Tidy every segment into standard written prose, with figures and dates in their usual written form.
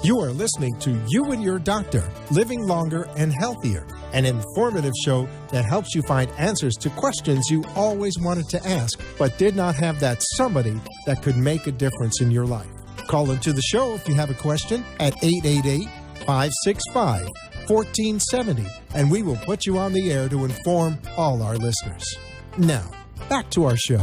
You are listening to You and Your Doctor, Living Longer and Healthier, an informative show that helps you find answers to questions you always wanted to ask, but did not have that somebody that could make a difference in your life. Call into the show if you have a question at 888-565-1470, and we will put you on the air to inform all our listeners. Now, back to our show.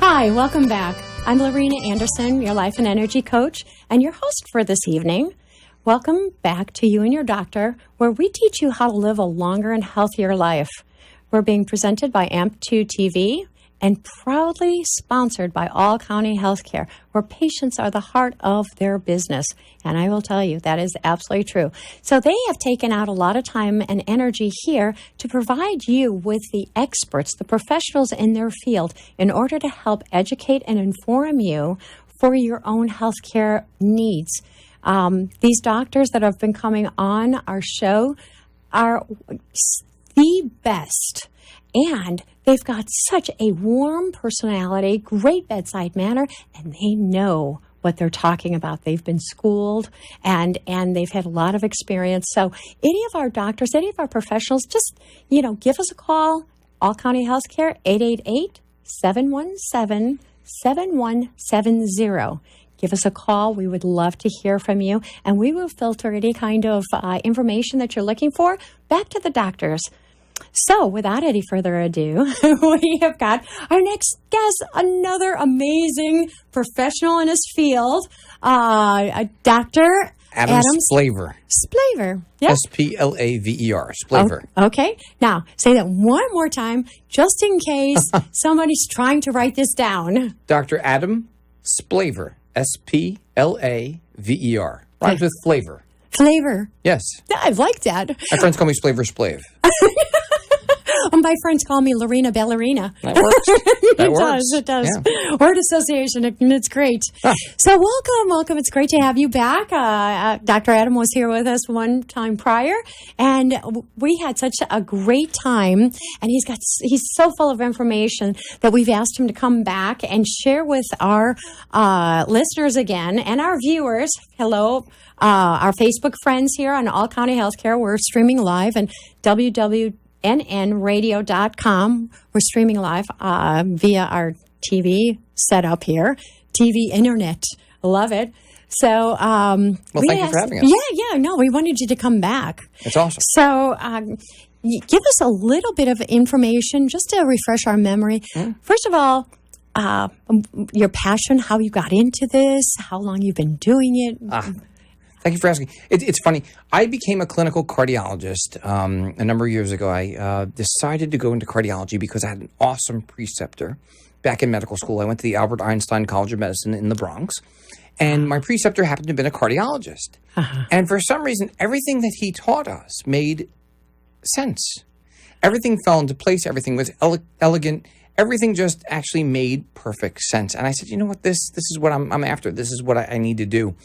Hi, welcome back. I'm Lorena Anderson, your life and energy coach, and your host for this evening. Welcome back to You and Your Doctor, where we teach you how to live a longer and healthier life. We're being presented by AMP2 TV and proudly sponsored by All County Healthcare, where patients are the heart of their business. And I will tell you, that is absolutely true. So they have taken out a lot of time and energy here to provide you with the experts, the professionals in their field, in order to help educate and inform you for your own healthcare needs. These doctors that have been coming on our show are the best. And they've got such a warm personality, great bedside manner, and they know what they're talking about. They've been schooled and they've had a lot of experience. So any of our doctors, any of our professionals, just, give us a call. All County Healthcare, 888-717-7170. Give us a call. We would love to hear from you, and we will filter any kind of information that you're looking for back to the doctors. So, without any further ado, we have got our next guest, another amazing professional in his field, Dr. Adam Splaver. Splaver. Yep. S-P-L-A-V-E-R. Splaver. Okay. Now, say that one more time, just in case somebody's trying to write this down. Dr. Adam Splaver. S-P-L-A-V-E-R. Rhymes with flavor. Flavor. Yes. I like that. My friends call me Splaver Splave. My friends call me Lorena Ballerina. That works. It does. Yeah. Word association, and it's great. Huh. So welcome. It's great to have you back. Dr. Adam was here with us one time prior, and we had such a great time. And he's so full of information that we've asked him to come back and share with our listeners again and our viewers. Hello. Our Facebook friends here on All County Healthcare. We're streaming live and www.nnradio.com. We're streaming live via our TV setup here, TV internet. Love it. So, thank you for having us. Yeah. No, we wanted you to come back. That's awesome. So, give us a little bit of information just to refresh our memory. First of all, your passion, how you got into this, how long you've been doing it. Thank you for asking. It's funny. I became a clinical cardiologist a number of years ago. I decided to go into cardiology because I had an awesome preceptor back in medical school. I went to the Albert Einstein College of Medicine in the Bronx, and my preceptor happened to have been a cardiologist. And for some reason, everything that he taught us made sense. Everything fell into place. Everything was elegant. Everything just actually made perfect sense. And I said, you know what, this is what I'm after. This is what I need to do.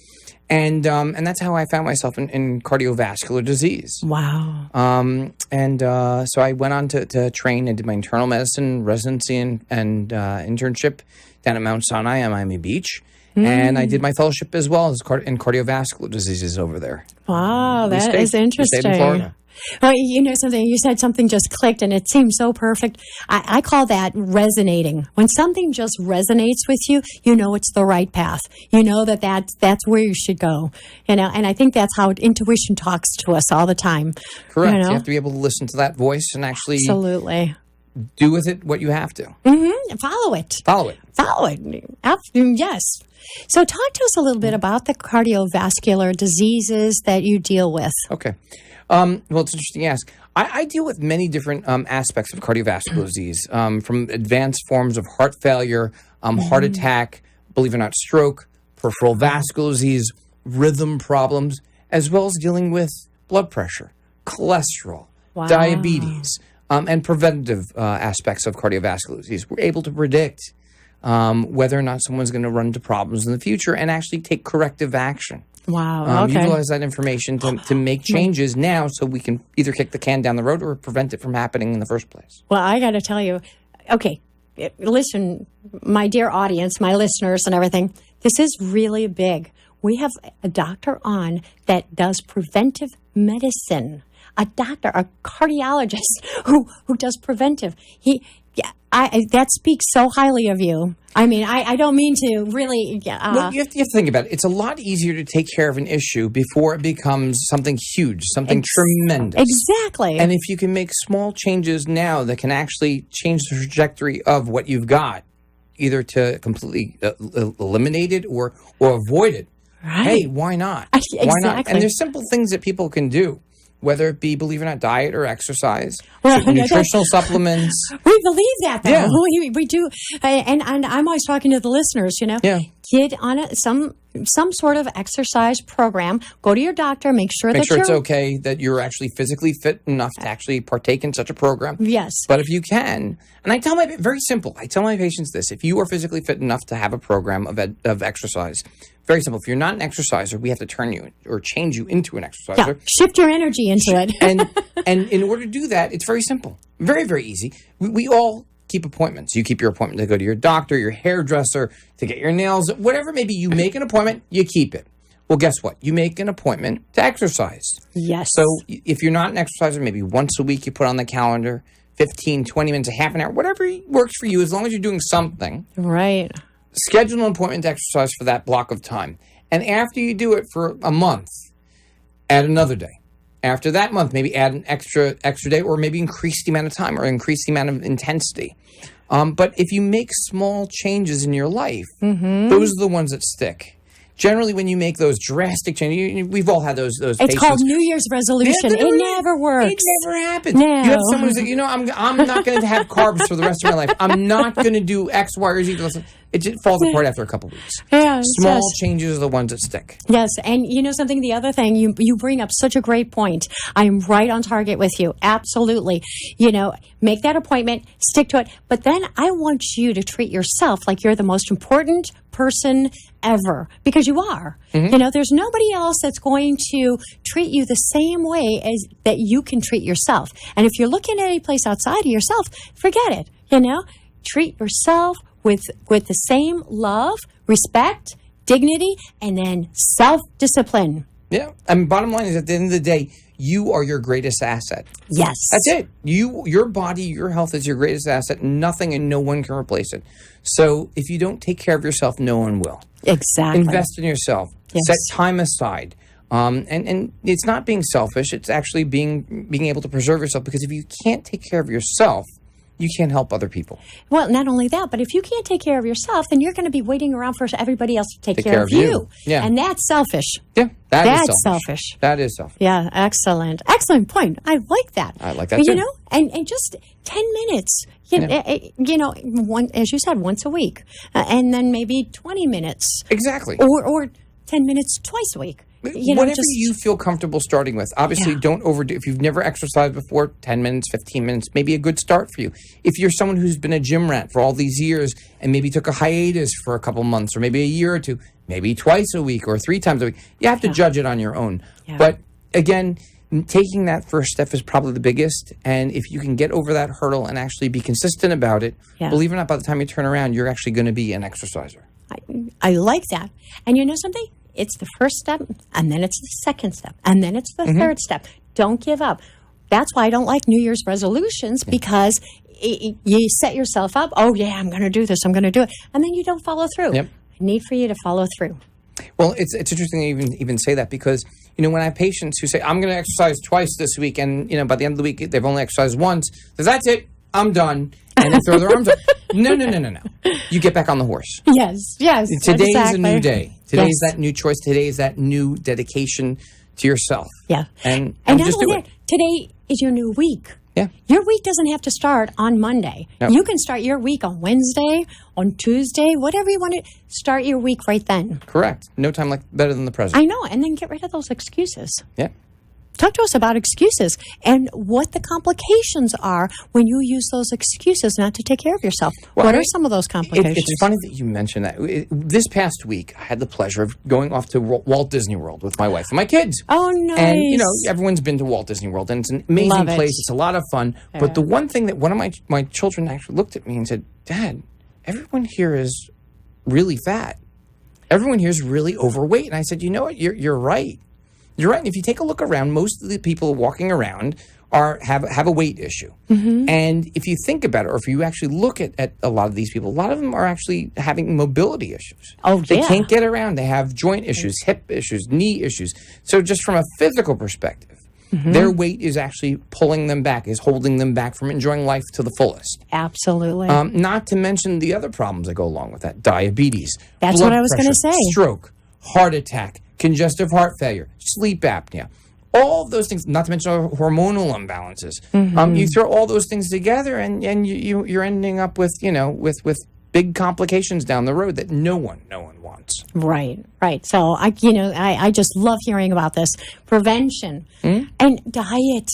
And that's how I found myself in cardiovascular disease. Wow. So I went on to train and did my internal medicine residency and internship down at Mount Sinai on Miami Beach. And I did my fellowship as well as in cardiovascular diseases over there. Wow, that is interesting. We stayed in Florida. Well, you know something, you said something just clicked and it seemed so perfect. I call that resonating. When something just resonates with you, you know it's the right path. You know that's where you should go. And I think that's how intuition talks to us all the time. Correct. You have to be able to listen to that voice and actually absolutely do with it what you have to. Follow it. Follow it. Yes. So talk to us a little bit about the cardiovascular diseases that you deal with. Okay. Well, it's interesting you ask. I deal with many different aspects of cardiovascular disease, from advanced forms of heart failure, heart attack, believe it or not, stroke, peripheral vascular disease, rhythm problems, as well as dealing with blood pressure, cholesterol, diabetes, and preventative aspects of cardiovascular disease. We're able to predict whether or not someone's going to run into problems in the future and actually take corrective action. Wow. Okay. Utilize that information to make changes now so we can either kick the can down the road or prevent it from happening in the first place. Well, I got to tell you, okay, listen, my dear audience, my listeners and everything, this is really big. we have a doctor on that does preventive medicine. A doctor, a cardiologist who does preventive. That speaks so highly of you. I mean, I don't mean to really. Well, you have to think about it. It's a lot easier to take care of an issue before it becomes something huge, something tremendous. Exactly. And if you can make small changes now that can actually change the trajectory of what you've got, either to completely eliminate it or avoid it, right. Hey, why not? Exactly. Why not? And there's simple things that people can do. Whether it be, believe it or not, diet or exercise, nutritional supplements. We believe that, though. Yeah. We do. And I'm always talking to the listeners, Get on some sort of exercise program. Go to your doctor. Make sure it's okay that you're actually physically fit enough to actually partake in such a program. Yes. But if you can, and very simple, I tell my patients this, if you are physically fit enough to have a program of exercise, very simple. If you're not an exerciser, we have to turn you or change you into an exerciser. Yeah, shift your energy into it. and in order to do that, it's very simple. Very, very easy. We all keep appointments. You keep your appointment to go to your doctor, your hairdresser, to get your nails, whatever. Maybe you make an appointment, you keep it. Well, guess what? You make an appointment to exercise. Yes. So if you're not an exerciser, maybe once a week you put on the calendar, 15, 20 minutes, a half an hour, whatever works for you, as long as you're doing something. Right. Schedule an appointment to exercise for that block of time. And after you do it for a month, add another day. After that month, maybe add an extra day, or maybe increase the amount of time or increase the amount of intensity. But if you make small changes in your life, those are the ones that stick. Generally, when you make those drastic changes, we've all had those It's patients. called New Year's resolution. It never works. It never happens. No. You have someone who's like, I'm not going to have carbs for the rest of my life. I'm not going to do X, Y, or Z. It just falls apart after a couple of weeks. Yeah, Small changes are the ones that stick. Yes, and you know something, the other thing, you bring up such a great point. I am right on target with you. Absolutely. Make that appointment, stick to it. But then I want you to treat yourself like you're the most important person ever, because you are. There's nobody else that's going to treat you the same way as that you can treat yourself. And if you're looking at any place outside of yourself, forget it. Treat yourself with the same love, respect, dignity, and then self-discipline. Yeah. Bottom line is, at the end of the day, you are your greatest asset. Yes. That's it. Your body, your health is your greatest asset. Nothing and no one can replace it. So if you don't take care of yourself, no one will. Exactly. Invest in yourself. Yes. Set time aside. And it's not being selfish. It's actually being able to preserve yourself, because if you can't take care of yourself, you can't help other people. Well, not only that, but if you can't take care of yourself, then you're going to be waiting around for everybody else to take care of you. Yeah. And that's selfish. Yeah, that's selfish. That is selfish. Yeah, excellent. Excellent point. I like that. I like that too. And just 10 minutes, as you said, once a week. And then maybe 20 minutes. Exactly. Or 10 minutes twice a week. Whatever you feel comfortable starting with. Obviously, don't overdo. If you've never exercised before, 10 minutes, 15 minutes, maybe a good start for you. If you're someone who's been a gym rat for all these years and maybe took a hiatus for a couple months or maybe a year or two, maybe twice a week or 3 times a week, you have to judge it on your own. Yeah. But again, taking that first step is probably the biggest. And if you can get over that hurdle and actually be consistent about it, believe it or not, by the time you turn around, you're actually going to be an exerciser. I like that. And you know something? It's the first step, and then it's the second step, and then it's the third step. Don't give up. That's why I don't like New Year's resolutions, because you set yourself up, I'm going to do this, I'm going to do it, and then you don't follow through. Yep. I need for you to follow through. Well, it's interesting to even say that, because, when I have patients who say, I'm going to exercise twice this week, and, by the end of the week, they've only exercised once, that's it, I'm done. And they throw their arms up. No. You get back on the horse. Yes. Today's a new day. Today's that new choice. Today's that new dedication to yourself. Yeah. And not just only do that, it. today is your new week. Yeah. Your week doesn't have to start on Monday. No. You can start your week on Wednesday, on Tuesday, whatever you want to start your week right then. Correct. No time better than the present. I know. And then get rid of those excuses. Yeah. Talk to us about excuses and what the complications are when you use those excuses not to take care of yourself. What are some of those complications? It's funny that you mentioned that. This past week, I had the pleasure of going off to Walt Disney World with my wife and my kids. Oh, nice. And, everyone's been to Walt Disney World, and it's an amazing place. It's a lot of fun. Yeah. But the one thing that one of my children actually looked at me and said, Dad, everyone here is really fat. Everyone here is really overweight. And I said, you know what? You're right. You're right. And if you take a look around, most of the people walking around have a weight issue. And if you think about it, or if you actually look at a lot of these people, a lot of them are actually having mobility issues. Oh, They can't get around. They have joint issues, hip issues, knee issues. So just from a physical perspective, their weight is actually pulling them back, is holding them back from enjoying life to the fullest. Absolutely. Not to mention the other problems that go along with that. Diabetes. That's what I was going to say. Stroke, heart attack, congestive heart failure, sleep apnea. All of those things, not to mention hormonal imbalances. You throw all those things together, and you're ending up with big complications down the road that no one wants. Right. So I just love hearing about this prevention and diet.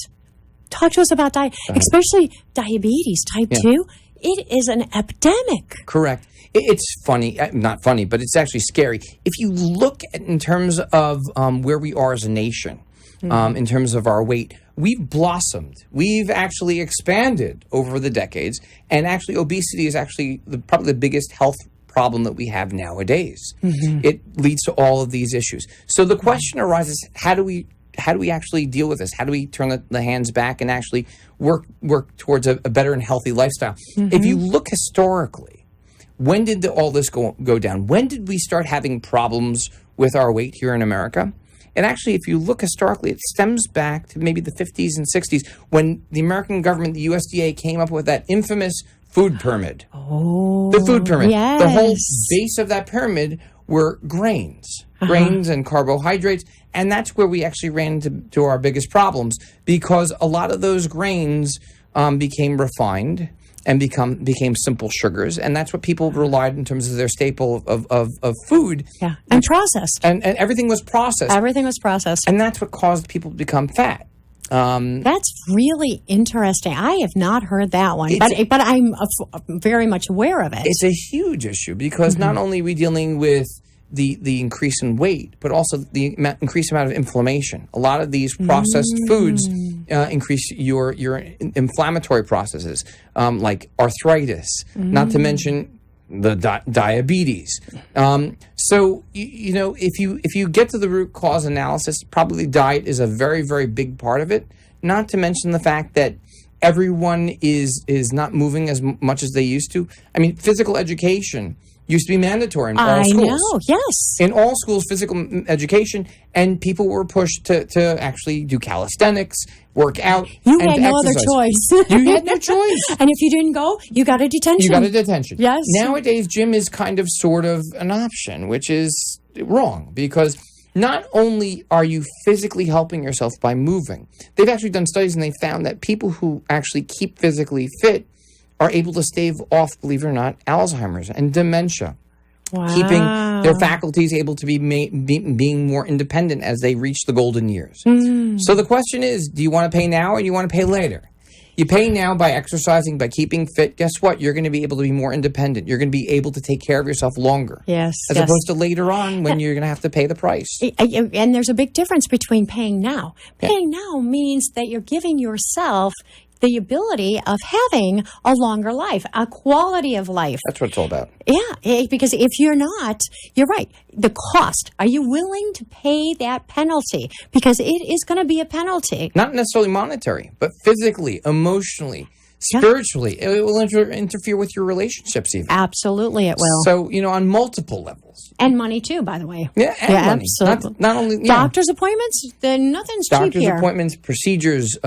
Talk to us about diet, especially diabetes type 2. It is an epidemic. Correct. It's funny, not funny, but it's actually scary. If you look at in terms of where we are as a nation, in terms of our weight, we've blossomed. We've actually expanded over the decades, and actually obesity is actually probably the biggest health problem that we have nowadays. It leads to all of these issues. So the question arises: how do we actually deal with this? How do we turn the hands back and actually work towards a better and healthy lifestyle? If you look historically, when did all this go down? When did we start having problems with our weight here in America? And actually, if you look historically, it stems back to maybe the 50s and 60s when the American government, the USDA, came up with that infamous food pyramid. Oh, the food pyramid. Yes. The whole base of that pyramid were grains and carbohydrates. And that's where we actually ran into our biggest problems, because a lot of those grains became refined and became simple sugars, and that's what people relied in terms of their staple of food. Yeah, and processed. And everything was processed. Everything was processed. And that's what caused people to become fat. That's really interesting. I have not heard that one, but I'm very much aware of it. It's a huge issue because not only are we dealing with the increase in weight, but also the increased amount of inflammation. A lot of these processed foods increase your inflammatory processes, like arthritis, not to mention the diabetes. So, if you get to the root cause analysis, probably diet is a very, very big part of it, not to mention the fact that everyone is not moving as much as they used to. I mean, physical education used to be mandatory in all schools. I know, yes. In all schools, physical education, and people were pushed to actually do calisthenics, work out, You had no other choice. You had no choice. And if you didn't go, you got a detention. You got a detention. Yes. Nowadays, gym is kind of sort of an option, which is wrong, because not only are you physically helping yourself by moving, they've actually done studies and they found that people who actually keep physically fit are able to stave off, believe it or not, Alzheimer's and dementia. Wow. Keeping their faculties able to be being more independent as they reach the golden years. So the question is, do you want to pay now or do you want to pay later? You pay now by exercising, by keeping fit. Guess what? You're going to be able to be more independent. You're going to be able to take care of yourself longer. Yes. As opposed to later on when you're going to have to pay the price. And there's a big difference between paying now. Paying now means that you're giving yourself the ability of having a longer life, a quality of life. That's what it's all about. Yeah, because if you're not, you're right. The cost, are you willing to pay that penalty? Because it is going to be a penalty. Not necessarily monetary, but physically, emotionally, spiritually. It will interfere with your relationships even. Absolutely it will. So, on multiple levels. And money too, by the way. Yeah, and money. Absolutely. Not only doctor's appointments, then nothing's cheap here. Doctor's appointments, procedures,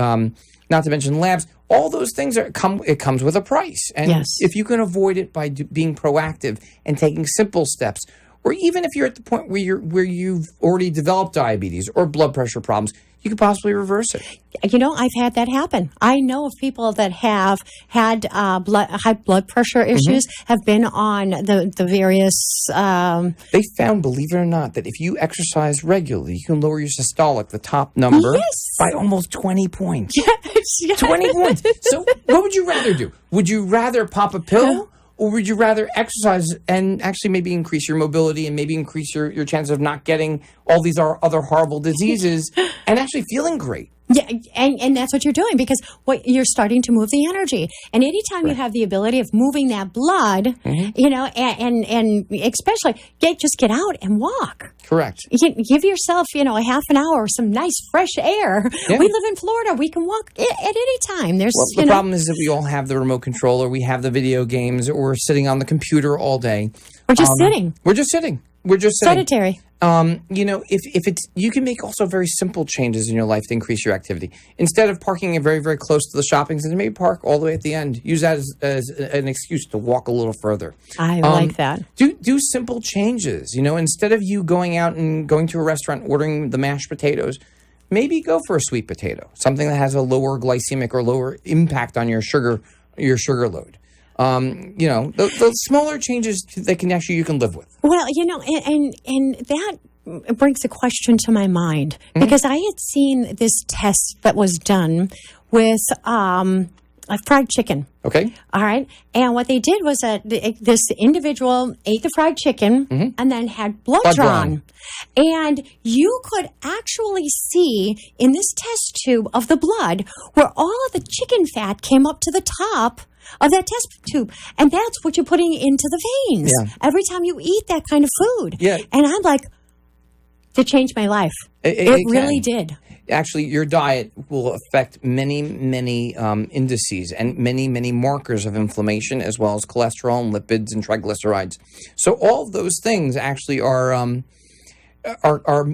not to mention labs. All those things it comes with a price. And if you can avoid it by being proactive and taking simple steps, or even if you're at the point where you've already developed diabetes or blood pressure problems, you could possibly reverse it. I've had that happen. I know of people that have had high blood pressure issues, have been on the various... They found, believe it or not, that if you exercise regularly, you can lower your systolic, the top number, by almost 20 points. Yes. 20 points. So what would you rather do? Would you rather pop a pill? Or would you rather exercise and actually maybe increase your mobility and maybe increase your chances of not getting all these other horrible diseases and actually feeling great? Yeah, and that's what you're doing, because you're starting to move the energy. And anytime you have the ability of moving that blood, you know, and especially just get out and walk. Correct. Give yourself, you know, a half an hour, some nice fresh air. Yeah. We live in Florida. We can walk at any time. The problem is that we all have the remote control, or we have the video games, or we're sitting on the computer all day. We're just sitting. We're just sitting. We're just sitting. Sedentary. You know, if it's, you can make also very simple changes in your life to increase your activity. Instead of parking it very, very close to the shopping center, maybe park all the way at the end. Use that as an excuse to walk a little further. I like that. Do simple changes. You know, instead of you going out and going to a restaurant, ordering the mashed potatoes, maybe go for a sweet potato, something that has a lower glycemic or lower impact on your sugar load. You know, the smaller changes that you can live with. Well, you know, and that brings a question to my mind, because I had seen this test that was done with a fried chicken. Okay. All right. And what they did was that this individual ate the fried chicken and then had blood drawn. And you could actually see in this test tube of the blood where all of the chicken fat came up to the top of that test tube. And that's what you're putting into the veins every time you eat that kind of food. Yeah. And I'm like, it changed my life. It really did. Actually, your diet will affect many, many indices and many, many markers of inflammation, as well as cholesterol and lipids and triglycerides. So all of those things actually are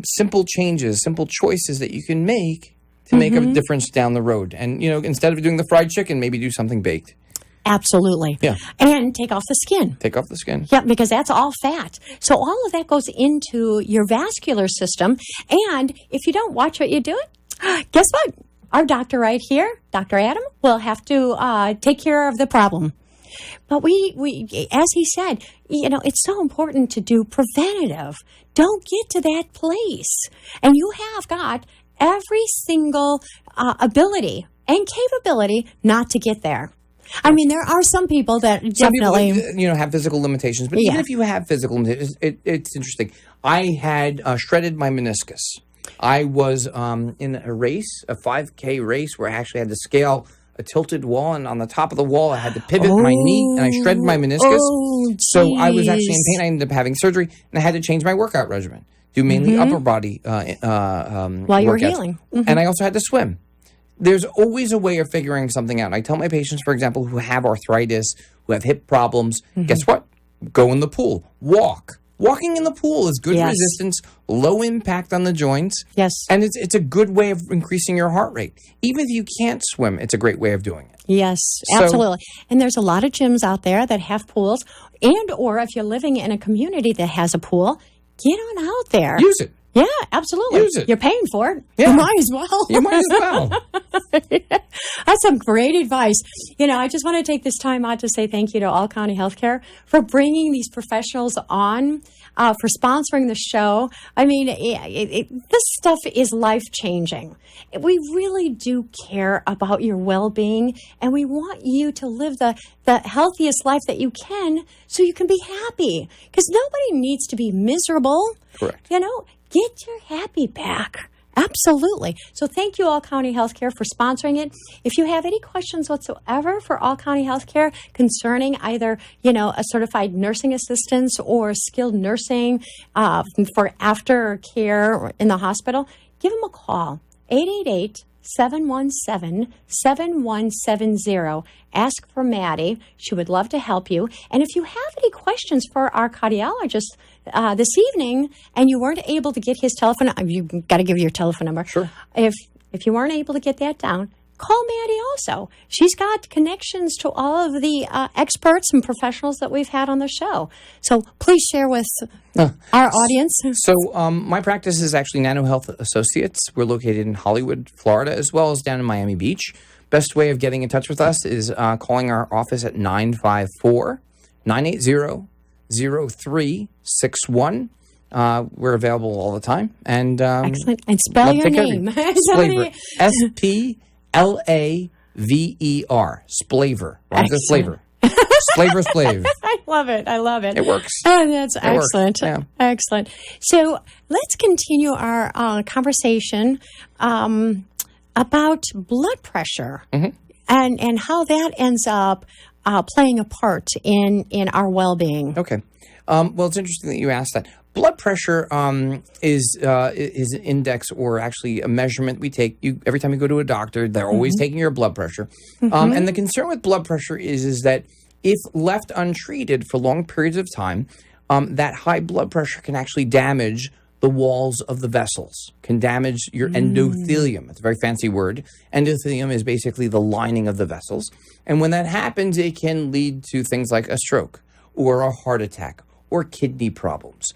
simple changes, simple choices that you can make to make a difference down the road. And, you know, instead of doing the fried chicken, maybe do something baked. Absolutely. Yeah. And take off the skin. Take off the skin. Yeah, because that's all fat. So all of that goes into your vascular system. And if you don't watch what you're doing, guess what? Our doctor right here, Dr. Adam, will have to take care of the problem. But we, as he said, you know, it's so important to do preventative. Don't get to that place. And you have got every single ability and capability not to get there. I mean, there are some people that definitely... Some people, have physical limitations. But even if you have physical limitations, it's interesting. I had shredded my meniscus. I was in a race, a 5K race, where I actually had to scale a tilted wall. And on the top of the wall, I had to pivot my knee, and I shredded my meniscus. So I was actually in pain. I ended up having surgery, and I had to change my workout regimen. Do mainly upper body while you were healing. And I also had to swim. There's always a way of figuring something out. I tell my patients, for example, who have arthritis, who have hip problems, guess what? Go in the pool. Walk. Walking in the pool is good resistance, low impact on the joints. Yes. And it's a good way of increasing your heart rate. Even if you can't swim, it's a great way of doing it. Yes, absolutely. And there's a lot of gyms out there that have pools. And or if you're living in a community that has a pool, get on out there. Use it. Yeah, absolutely. Use it. You're paying for it. Yeah. You might as well. You might as well. That's some great advice. I just want to take this time out to say thank you to All County Healthcare for bringing these professionals on, for sponsoring the show. I mean, this stuff is life-changing. We really do care about your well-being, and we want you to live the healthiest life that you can so you can be happy. Because nobody needs to be miserable. Correct. Get your happy back. Absolutely. So thank you, All County Healthcare, for sponsoring it. If you have any questions whatsoever for All County Healthcare concerning either, a certified nursing assistant or skilled nursing for aftercare in the hospital, give them a call. 888-717-7170. Ask for Maddie. She would love to help you. And if you have any questions for our cardiologist this evening and you weren't able to get his telephone, you've got to give your telephone number. Sure. If you weren't able to get that down, call Maddie also. She's got connections to all of the experts and professionals that we've had on the show. So please share with our audience. So my practice is actually Nano Health Associates. We're located in Hollywood, Florida, as well as down in Miami Beach. Best way of getting in touch with us is calling our office at 954-980-0361. We're available all the time. And excellent. And spell your name. Splaver. Splaver. Splaver. Flavor. Splaver. I love it. It works. Oh, that's excellent. Yeah. Excellent. So let's continue our conversation about blood pressure Mm-hmm. and how that ends up playing a part in our well-being. Okay. Well, it's interesting that you asked that. Blood pressure is an index, or actually a measurement we take. Every time you go to a doctor, they're always taking your blood pressure. And the concern with blood pressure is that if left untreated for long periods of time, that high blood pressure can actually damage the walls of the vessels, can damage your endothelium. It's a very fancy word. Endothelium is basically the lining of the vessels. And when that happens, it can lead to things like a stroke or a heart attack or kidney problems.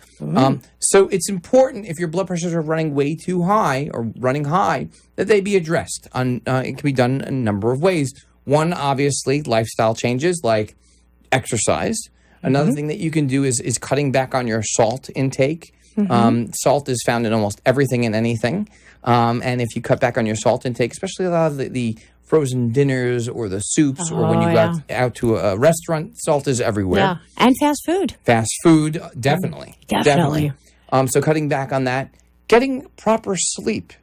So it's important, if your blood pressures are running way too high or running high, that they be addressed. It can be done in a number of ways. One, obviously, lifestyle changes like exercise. Another thing that you can do is cutting back on your salt intake. Salt is found in almost everything and anything. And if you cut back on your salt intake, especially a lot of the frozen dinners or the soups, or when you go out to a restaurant, salt is everywhere. Yeah, and fast food. Fast food, definitely. Definitely. So cutting back on that. Getting proper sleep.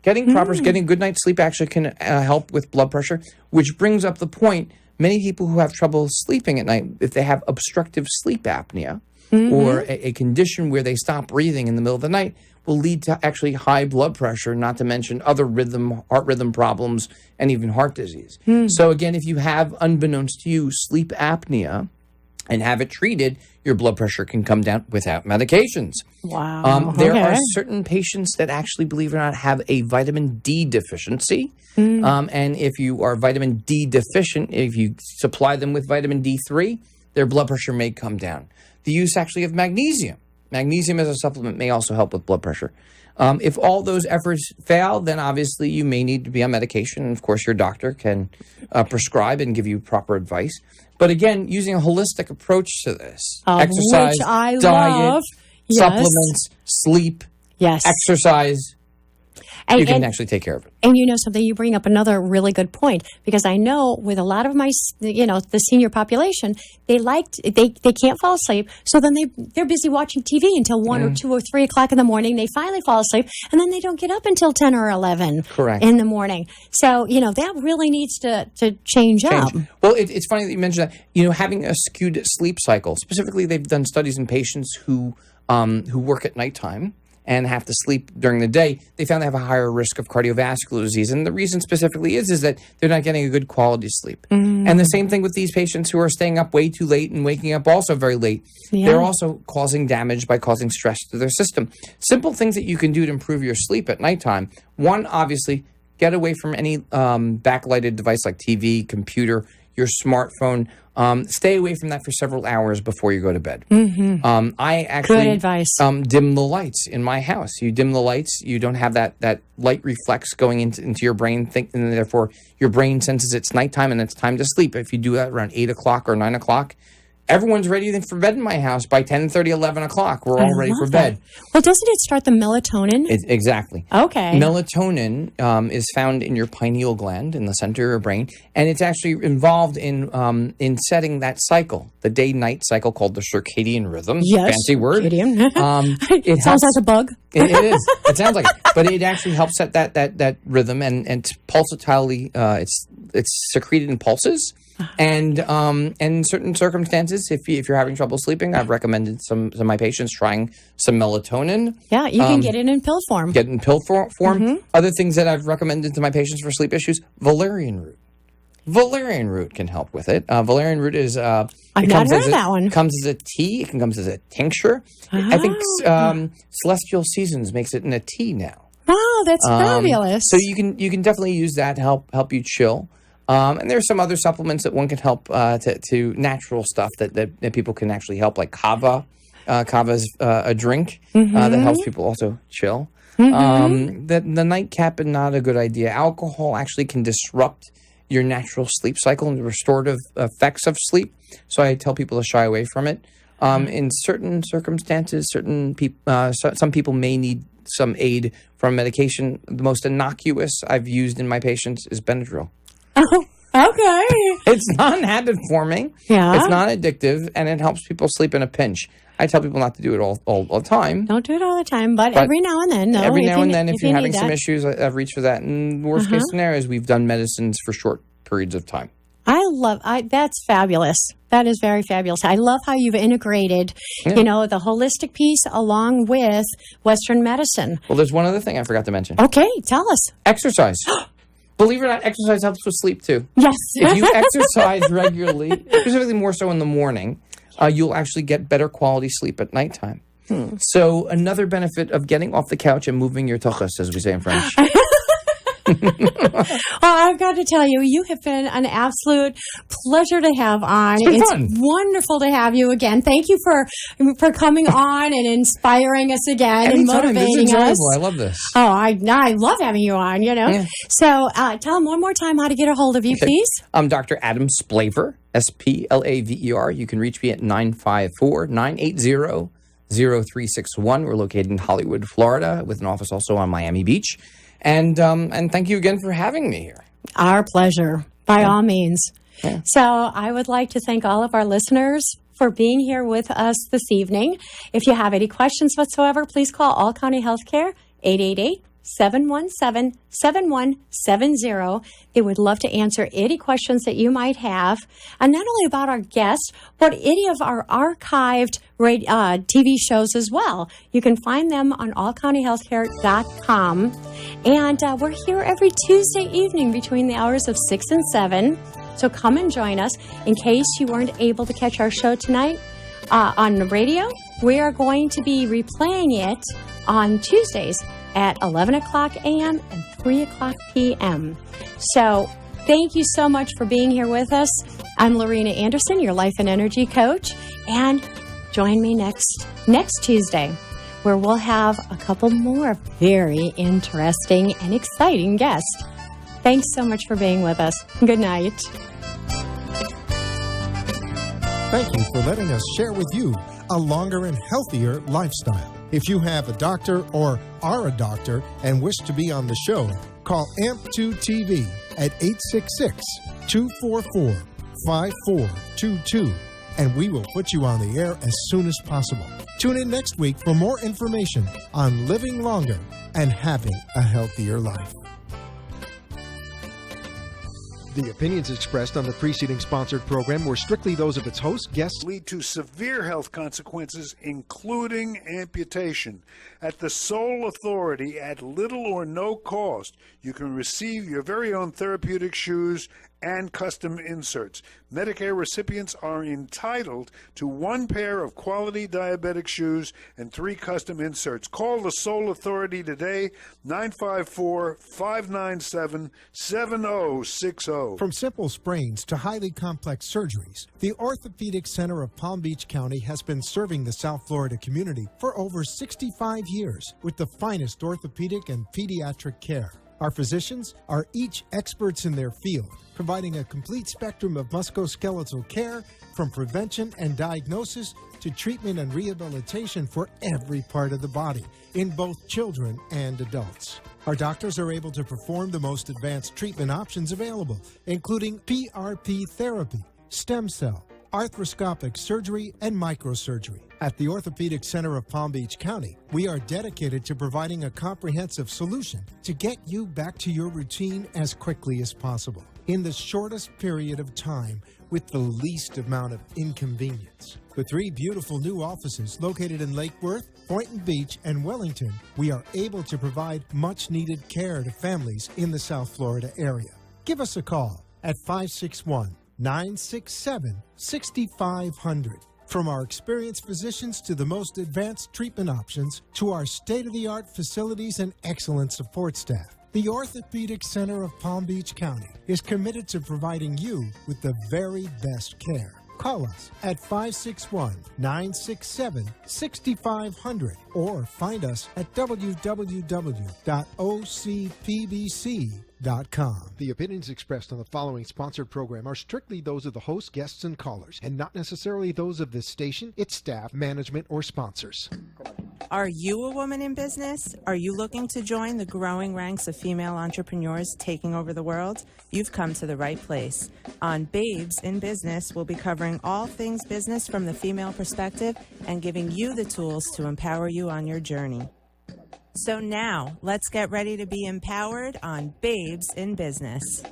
Getting a good night's sleep actually can help with blood pressure, which brings up the point, many people who have trouble sleeping at night, if they have obstructive sleep apnea, or a condition where they stop breathing in the middle of the night, will lead to actually high blood pressure, not to mention other heart rhythm problems, and even heart disease. So again, if you have, unbeknownst to you, sleep apnea and have it treated, your blood pressure can come down without medications. Wow. There are certain patients that actually, believe it or not, have a vitamin D deficiency. And if you are vitamin D deficient, if you supply them with vitamin D3, their blood pressure may come down. The use actually of magnesium. Magnesium as a supplement may also help with blood pressure. If all those efforts fail, then obviously you may need to be on medication. And of course, your doctor can prescribe and give you proper advice. But again, using a holistic approach to this, exercise, which I diet, love. supplements, sleep, exercise, you can actually take care of it. And you know something, you bring up another really good point, because I know with a lot of my, the senior population, they can't fall asleep. So then they're busy watching TV until 1 or 2 or 3 o'clock in the morning. They finally fall asleep, and then they don't get up until 10 or 11 in the morning. So, that really needs to change up. Well, it's funny that you mentioned that, having a skewed sleep cycle. Specifically, they've done studies in patients who work at nighttime and have to sleep during the day. They found they have a higher risk of cardiovascular disease. And the reason specifically is that they're not getting a good quality sleep. And the same thing with these patients who are staying up way too late and waking up also very late. They're also causing damage by causing stress to their system. Simple things that you can do to improve your sleep at nighttime. One, obviously, get away from any backlighted device like TV, computer, your smartphone. Stay away from that for several hours before you go to bed. I actually good advice. Dim the lights in my house. You dim the lights, you don't have that light reflex going into your brain, and therefore your brain senses it's nighttime and it's time to sleep. If you do that around 8 o'clock or 9 o'clock, everyone's ready for bed in my house by 10:30, 11 o'clock. We're all ready for bed. Well, doesn't it start the melatonin? Exactly. Okay. Melatonin is found in your pineal gland in the center of your brain, and it's actually involved in setting that cycle, the day-night cycle called the circadian rhythm. Yes. Fancy word. Circadian. It sounds like a bug. It is. It sounds like it. But it actually helps set that rhythm, and it's pulsatilely, it's secreted in pulses. And in certain circumstances, if you're having trouble sleeping, I've recommended some of my patients trying some melatonin. Yeah, you can get it in pill form. Get it in pill form. Other things that I've recommended to my patients for sleep issues, valerian root. Valerian root can help with it. Valerian root is... I've not heard of that one. It comes as a tea. It can come as a tincture. I think Celestial Seasons makes it in a tea now. Wow, that's fabulous. So you can definitely use that to help you chill. And there's some other supplements that one can help to natural stuff that people can actually help, like kava. Kava is a drink that helps people also chill. The nightcap is not a good idea. Alcohol actually can disrupt your natural sleep cycle and the restorative effects of sleep. So I tell people to shy away from it. In certain circumstances, some people may need some aid from medication. The most innocuous I've used in my patients is Benadryl. Okay. It's non-habit forming. Yeah. It's non-addictive, and it helps people sleep in a pinch. I tell people not to do it all the time. Don't do it all the time, but every now and then. No, every now and then, if you're having some that. issues, I've reached for that. And worst case scenarios, we've done medicines for short periods of time. That's fabulous. That is very fabulous. I love how you've integrated, the holistic piece along with Western medicine. Well, there's one other thing I forgot to mention. Okay, tell us. Exercise. Believe it or not, exercise helps with sleep too. Yes. If you exercise regularly, specifically more so in the morning, you'll actually get better quality sleep at nighttime. So another benefit of getting off the couch and moving your tuchus, as we say in French. Well, I've got to tell you, you have been an absolute pleasure to have on. It's fun. Wonderful to have you again. Thank you for coming on and inspiring us again and motivating us. I love this. Oh, I love having you on, Yeah. So tell them one more time how to get a hold of you, please. I'm Dr. Adam Splaver, Splaver. You can reach me at 954-980-0361. We're located in Hollywood, Florida, with an office also on Miami Beach. And thank you again for having me here. Our pleasure, by all means. Yeah. So I would like to thank all of our listeners for being here with us this evening. If you have any questions whatsoever, please call All County Healthcare, 888-717-7170. They would love to answer any questions that you might have, and not only about our guests, but any of our archived TV shows as well. You can find them on allcountyhealthcare.com. And we're here every Tuesday evening between the hours of 6 and 7. So come and join us. In case you weren't able to catch our show tonight on the radio, we are going to be replaying it on Tuesdays at 11 o'clock a.m. and 3 o'clock p.m. So thank you so much for being here with us. I'm Lorena Anderson, your life and energy coach. And join me next Tuesday, where we'll have a couple more very interesting and exciting guests. Thanks so much for being with us. Good night. Thank you for letting us share with you a longer and healthier lifestyle. If you have a doctor or are a doctor and wish to be on the show, call AMP2 TV at 866-244-5422, and we will put you on the air as soon as possible. Tune in next week for more information on living longer and having a healthier life. The opinions expressed on the preceding sponsored program were strictly those of its host, guests. Lead to severe health consequences, including amputation. At the sole authority, at little or no cost, you can receive your very own therapeutic shoes and custom inserts. Medicare recipients are entitled to 1 pair of quality diabetic shoes and 3 custom inserts. Call the sole authority today, 954-597-7060. From simple sprains to highly complex surgeries, the Orthopedic Center of Palm Beach County has been serving the South Florida community for over 65 years with the finest orthopedic and pediatric care. Our physicians are each experts in their field, providing a complete spectrum of musculoskeletal care from prevention and diagnosis to treatment and rehabilitation for every part of the body in both children and adults. Our doctors are able to perform the most advanced treatment options available, including PRP therapy, stem cell, arthroscopic surgery, and microsurgery. At the Orthopedic Center of Palm Beach County, we are dedicated to providing a comprehensive solution to get you back to your routine as quickly as possible, in the shortest period of time, with the least amount of inconvenience. With 3 beautiful new offices located in Lake Worth, Boynton Beach, and Wellington, we are able to provide much-needed care to families in the South Florida area. Give us a call at 561-967-6500. From our experienced physicians to the most advanced treatment options to our state-of-the-art facilities and excellent support staff, the Orthopedic Center of Palm Beach County is committed to providing you with the very best care. Call us at 561-967-6500 or find us at www.ocpbc.com. The opinions expressed on the following sponsored program are strictly those of the host, guests, and callers, and not necessarily those of this station, its staff, management, or sponsors. Are you a woman in business? Are you looking to join the growing ranks of female entrepreneurs taking over the world? You've come to the right place. On Babes in Business, we'll be covering all things business from the female perspective and giving you the tools to empower you on your journey. So now, let's get ready to be empowered on Babes in Business.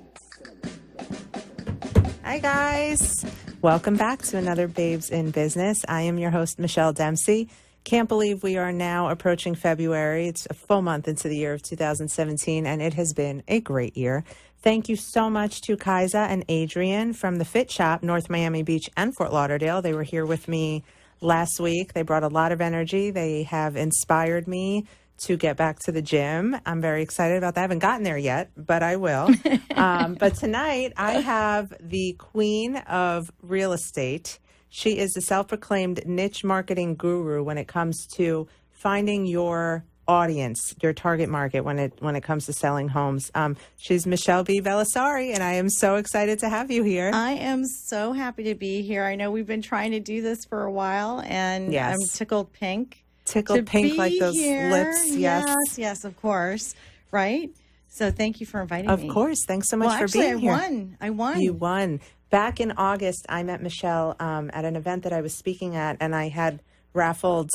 Hi, guys. Welcome back to another Babes in Business. I am your host, Michelle Dempsey. Can't believe we are now approaching February. It's a full month into the year of 2017, and it has been a great year. Thank you so much to Kaisa and Adrian from the Fit Shop, North Miami Beach and Fort Lauderdale. They were here with me last week. They brought a lot of energy. They have inspired me to get back to the gym. I'm very excited about that. I haven't gotten there yet, but I will. But tonight I have the queen of real estate. She is the self-proclaimed niche marketing guru when it comes to finding your audience, your target market when it comes to selling homes. She's Michelle B. Belisari, and I am so excited to have you here. I am so happy to be here. I know we've been trying to do this for a while, and Yes. I'm tickled pink. Tickled pink like those here. lips. Yes. Yes, of course. Right? So thank you for inviting me. Of course. Thanks so much Well, for actually, being here. I won. You won. Back in August, I met Michelle at an event that I was speaking at, and I had raffled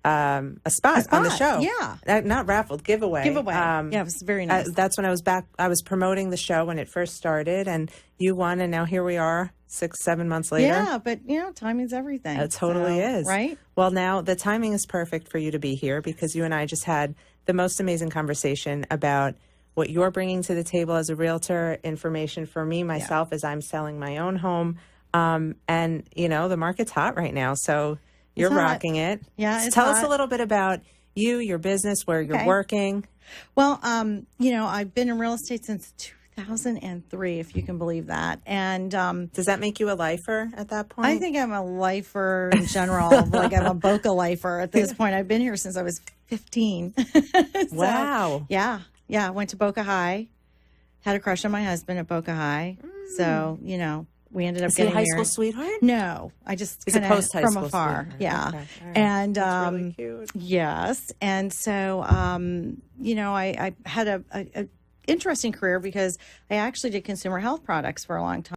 a spot on the show. Yeah. Not raffled, giveaway. Yeah, it was very nice. That's when I was back. I was promoting the show when it first started, and you won, and now here we are 6-7 months later. Yeah, but, timing's everything. It totally is. Right? Well, now the timing is perfect for you to be here because you and I just had the most amazing conversation about what you're bringing to the table as a realtor, information for me, myself, as I'm selling my own home. And, the market's hot right now. So you're rocking it. Yeah, So it's tell us hot. a little bit about you, your business, where you're working. Well, I've been in real estate since 2003, if you can believe that. And Does that make you a lifer at that point? I think I'm a lifer in general. Like I'm a Boca lifer at this point. I've been here since I was 15. Wow. Yeah. I went to Boca High. Had a crush on my husband at Boca High. So, we ended up Is he a getting high married. school sweethart? No, I just He's a kind of post-high from school afar. sweetheart. Yeah. Okay. All right. And That's really cute. yes. And so, I had a interesting career because I actually did consumer health products for a long time.